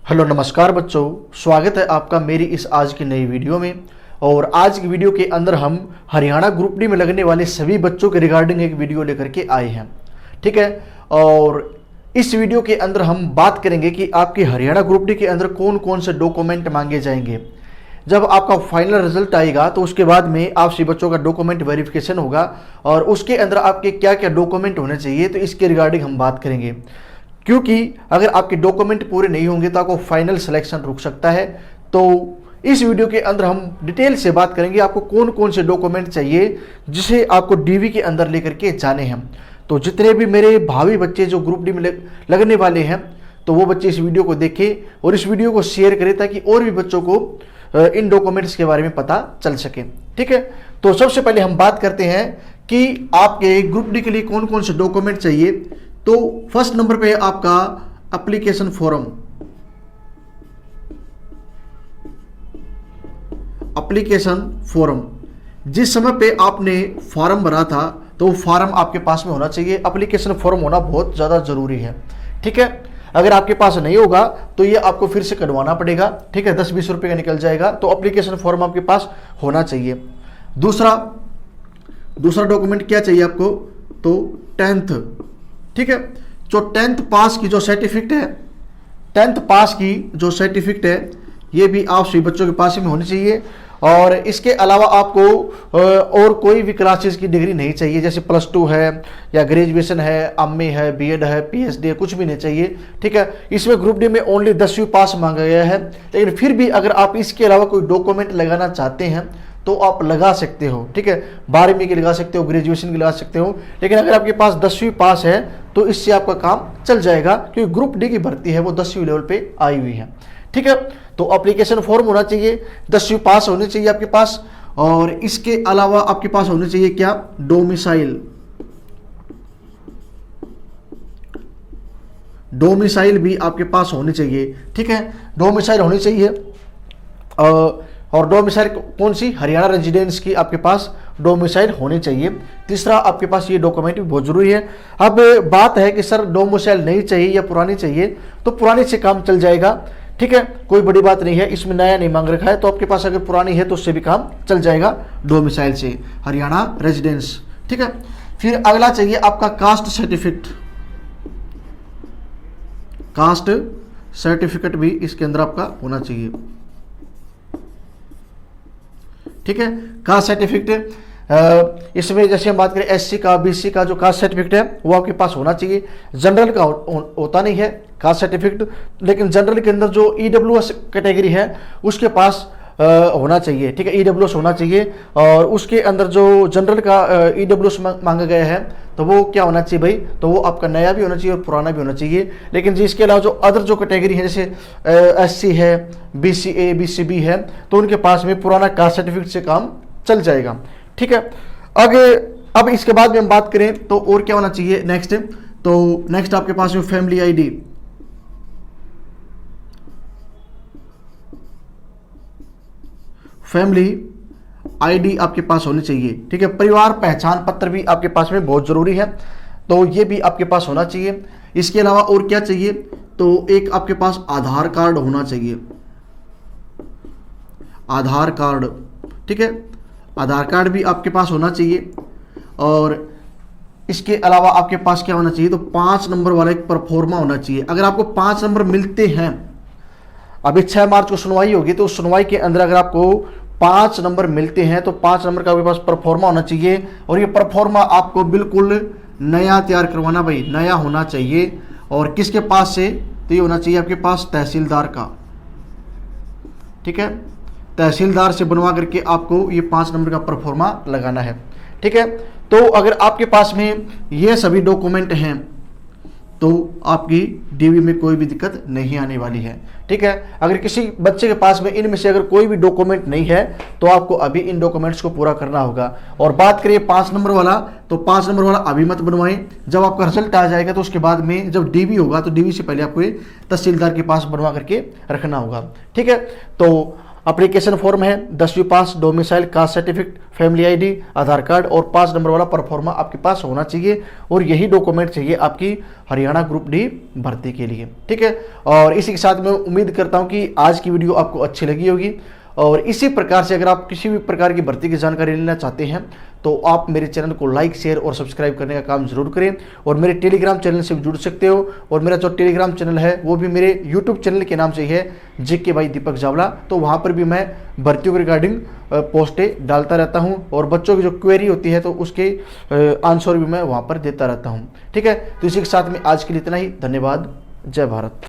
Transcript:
Hello नमस्कार बच्चों, स्वागत है आपका मेरी इस आज की नई वीडियो में। और आज की वीडियो के अंदर हम हरियाणा ग्रुप डी में लगने वाले सभी बच्चों के रिगार्डिंग एक वीडियो लेकर के आए हैं। ठीक है, और इस वीडियो के अंदर हम बात करेंगे कि आपके हरियाणा ग्रुप डी के अंदर कौन कौन से डॉक्यूमेंट मांगे जाएंगे। जब आपका फाइनल रिजल्ट आएगा तो उसके बाद में आप सभी बच्चों का डॉक्यूमेंट वेरिफिकेशन होगा और उसके अंदर आपके क्या क्या डॉक्यूमेंट होने चाहिए, तो इसके रिगार्डिंग हम बात करेंगे। क्योंकि अगर आपके डॉक्यूमेंट पूरे नहीं होंगे तो आपको फाइनल सिलेक्शन रुक सकता है। तो इस वीडियो के अंदर हम डिटेल से बात करेंगे आपको कौन कौन से डॉक्यूमेंट चाहिए जिसे आपको डीवी के अंदर लेकर के जाने हैं। तो जितने भी मेरे भावी बच्चे जो ग्रुप डी में लगने वाले हैं तो वो बच्चे इस वीडियो को देखें और इस वीडियो को शेयर करें ताकि और भी बच्चों को इन डॉक्यूमेंट्स के बारे में पता चल सके। ठीक है, तो सबसे पहले हम बात करते हैं कि आपके ग्रुप डी के लिए कौन कौन से डॉक्यूमेंट चाहिए। तो फर्स्ट नंबर पे है आपका एप्लीकेशन फॉर्म। एप्लीकेशन फॉर्म, जिस समय पे आपने फॉर्म भरा था तो वो फॉर्म आपके पास में होना चाहिए। एप्लीकेशन फॉर्म होना बहुत ज़्यादा ज़रूरी है। ठीक है, अगर आपके पास नहीं होगा तो ये आपको फिर से कटवाना पड़ेगा। ठीक है, 10-20 रुपये का निकल जाएगा। तो एप्लीकेशन फॉर्म आपके पास होना चाहिए। दूसरा डॉक्यूमेंट क्या चाहिए आपको, तो 10th। ठीक है, जो 10th पास की जो सर्टिफिकेट है, 10th पास की जो सर्टिफिकेट है ये भी आप सभी बच्चों के पास में होनी चाहिए। और इसके अलावा आपको और कोई भी क्लासेस की डिग्री नहीं चाहिए, जैसे +2 है या ग्रेजुएशन है, एमए है, बीएड है, पीएचडी है, कुछ भी नहीं चाहिए। ठीक है, इसमें ग्रुप डी में ओनली 10वीं पास मांगा गया है। लेकिन फिर भी अगर आप इसके अलावा कोई डॉक्यूमेंट लगाना चाहते हैं तो आप लगा सकते हो। ठीक है, 12वीं की लगा सकते हो, ग्रेजुएशन की लगा सकते हो। लेकिन अगर आपके पास 10वीं पास है तो इससे आपका काम चल जाएगा, क्योंकि ग्रुप डी की भर्ती है वो 10वीं लेवल पे आई हुई है। ठीक है, तो एप्लीकेशन फॉर्म होना चाहिए, 10वीं पास होनी चाहिए आपके पास। और इसके अलावा आपके पास होने चाहिए क्या, डोमिसाइल भी आपके पास होनी चाहिए। ठीक है, डोमिसाइल होनी चाहिए। और डोमिसाइल कौन सी, हरियाणा रेजिडेंस की आपके पास डोमिसाइल होनी चाहिए। तीसरा आपके पास ये डॉक्यूमेंट भी बहुत जरूरी है। अब बात है कि सर डोमिसाइल नहीं चाहिए या पुरानी चाहिए, तो पुरानी से काम चल जाएगा। ठीक है, कोई बड़ी बात नहीं है, इसमें नया नहीं मांग रखा है। तो आपके पास अगर पुरानी है तो उससे भी काम चल जाएगा, डोमिसाइल से, हरियाणा रेजिडेंस। ठीक है, फिर अगला चाहिए आपका कास्ट सर्टिफिकेट। कास्ट सर्टिफिकेट भी इसके अंदर आपका होना चाहिए। ठीक है, कास्ट सर्टिफिकेट, इसमें जैसे हम बात करें एससी का, बीसी का जो कास्ट सर्टिफिकेट है वो आपके पास होना चाहिए। जनरल का होता नहीं है कास्ट सर्टिफिकेट, लेकिन जनरल के अंदर जो ईडब्ल्यूएस कैटेगरी है उसके पास होना चाहिए। ठीक है, ईडब्ल्यूएस होना चाहिए। और उसके अंदर जो जनरल का ईडब्ल्यूएस मांगा गया है तो वो क्या होना चाहिए भाई, तो वो आपका नया भी होना चाहिए और पुराना भी होना चाहिए। लेकिन जिसके अलावा जो अदर जो कैटेगरी है, जैसे एससी है, बीसीए, बीसीबी है, तो उनके पास में पुराना कास्ट सर्टिफिकेट से काम चल जाएगा। ठीक है, अब इसके बाद में हम बात करें तो और क्या होना चाहिए नेक्स्ट, तो नेक्स्ट आपके पास में फैमिली आईडी। फैमिली आईडी आपके पास होनी चाहिए। ठीक है, परिवार पहचान पत्र भी आपके पास में बहुत जरूरी है, तो ये भी आपके पास होना चाहिए। इसके अलावा और क्या चाहिए, तो एक आपके पास आधार कार्ड होना चाहिए, आधार कार्ड। ठीक है, आधार कार्ड भी आपके पास होना चाहिए। और इसके अलावा आपके पास क्या होना चाहिए, तो 5 नंबर वाला एक परफॉर्मा होना चाहिए। अगर आपको 5 नंबर मिलते हैं, अभी 6 मार्च को सुनवाई होगी, तो उस सुनवाई के अंदर अगर आपको 5 नंबर मिलते हैं तो 5 नंबर का आपके पास परफॉर्मा होना चाहिए। और ये परफॉर्मा आपको बिल्कुल नया तैयार करवाना भाई, नया होना चाहिए। और किसके पास से, तो ये होना चाहिए आपके पास तहसीलदार का। ठीक है, तहसीलदार से बनवा करके आपको ये 5 नंबर का परफॉर्मा लगाना है। ठीक है, तो अगर आपके पास में ये सभी डॉक्यूमेंट हैं तो आपकी डीवी में कोई भी दिक्कत नहीं आने वाली है। ठीक है, अगर किसी बच्चे के पास में इनमें से अगर कोई भी डॉक्यूमेंट नहीं है तो आपको अभी इन डॉक्यूमेंट्स को पूरा करना होगा। और बात करिए 5 नंबर वाला, तो 5 नंबर वाला अभी मत बनवाएं, जब आपका रिजल्ट आ जाएगा तो उसके बाद में जब डीवी होगा तो डीवी से पहले आपको तहसीलदार के पास बनवा करके रखना होगा। ठीक है, तो एप्लीकेशन फॉर्म है, 10वीं pass, domicile, caste certificate, family ID, Aadhaar card और 5 नंबर वाला परफॉर्मा आपके पास होना चाहिए। और यही डॉक्यूमेंट चाहिए आपकी हरियाणा ग्रुप डी भर्ती के लिए। ठीक है, और इसी के साथ मैं उम्मीद करता हूं कि आज की वीडियो आपको अच्छी लगी होगी। और इसी प्रकार से अगर आप किसी भी प्रकार की भर्ती की जानकारी लेना चाहते हैं तो आप मेरे चैनल को लाइक, शेयर और सब्सक्राइब करने का काम जरूर करें। और मेरे टेलीग्राम चैनल से भी जुड़ सकते हो। और मेरा जो टेलीग्राम चैनल है वो भी मेरे यूट्यूब चैनल के नाम से ही है, JK भाई दीपक जावला। तो वहाँ पर भी मैं भर्तियों के रिगार्डिंग पोस्टें डालता रहता हूँ और बच्चों की जो क्वेरी होती है तो उसके आंसर भी मैं वहाँ पर देता रहता हूँ। ठीक है, तो इसी के साथ में आज के लिए इतना ही। धन्यवाद। जय भारत।